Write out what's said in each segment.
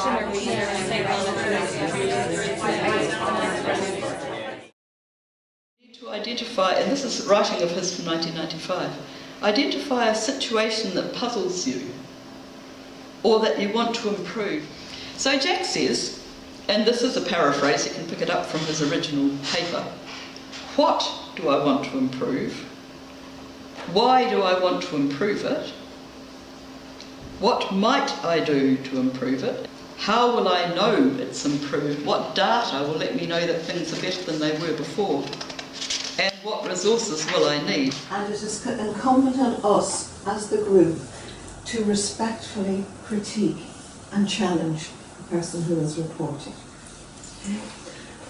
To identify, and this is writing of his from 1995, identify a situation that puzzles you or that you want to improve. So Jack says, and this is a paraphrase, you can pick it up from his original paper, what do I want to improve? Why do I want to improve it? What might I do to improve it? How will I know it's improved? What data will let me know that things are better than they were before? And what resources will I need? And it is incumbent on us as the group to respectfully critique and challenge the person who is reporting. Okay?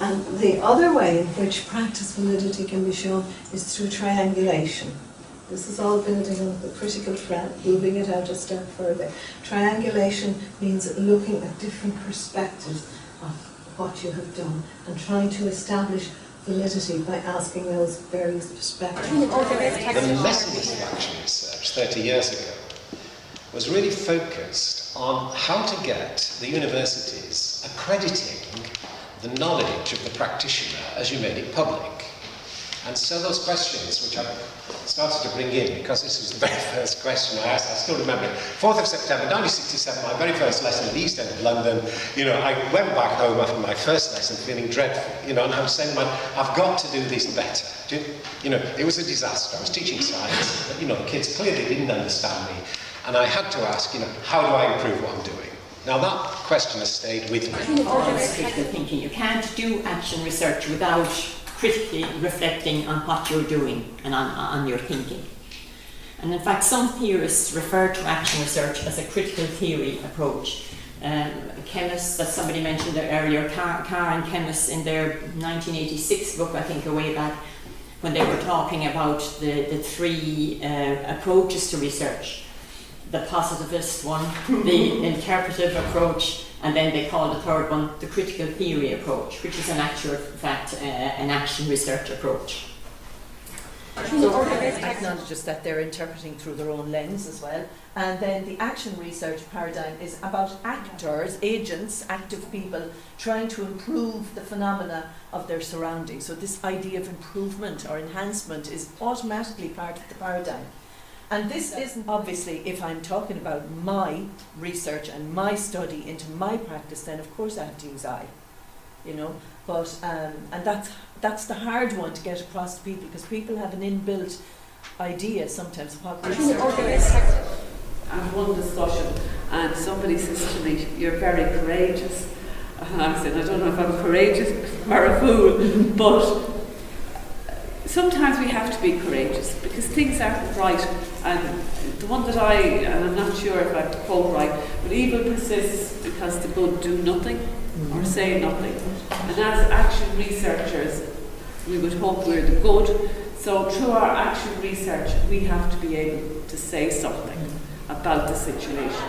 And the other way in which practice validity can be shown is through triangulation. This is all building on the critical thread, moving it out a step further. Triangulation means looking at different perspectives of what you have done and trying to establish validity by asking those various perspectives. The messiness of action research 30 years ago was really focused on how to get the universities accrediting the knowledge of the practitioner as you made it public. And so those questions, which I started to bring in, because this was the very first question I asked, I still remember it, 4th of September 1967, my very first lesson at the East End of London, I went back home after my first lesson feeling dreadful, and I was saying, man, I've got to do this better. It was a disaster. I was teaching science, but, the kids clearly didn't understand me, and I had to ask, how do I improve what I'm doing? Now that question has stayed with me. Critical thinking. You can't do action research without critically reflecting on what you're doing and on your thinking. And in fact, some theorists refer to action research as a critical theory approach. Chemists, that somebody mentioned earlier, Carr and chemists in their 1986 book, I think, a way back, when they were talking about the three approaches to research. The positivist one, the interpretive approach, and then they call the third one the critical theory approach, which is in actual fact an action research approach. So it acknowledges that they're interpreting through their own lens as well. And then the action research paradigm is about actors, agents, active people, trying to improve the phenomena of their surroundings. So this idea of improvement or enhancement is automatically part of the paradigm. And this isn't obviously, if I'm talking about my research and my study into my practice, then of course I have to use I, But and that's the hard one to get across to people, because people have an inbuilt idea sometimes of what research is. I had one discussion, and somebody says to me, "You're very courageous," and I said, "I don't know if I'm courageous or a fool, but." Sometimes we have to be courageous because things aren't right, and the one that and I'm not sure if I have to quote right, but evil persists because the good do nothing or say nothing. And as action researchers, we would hope we're the good, so through our action research we have to be able to say something about the situation.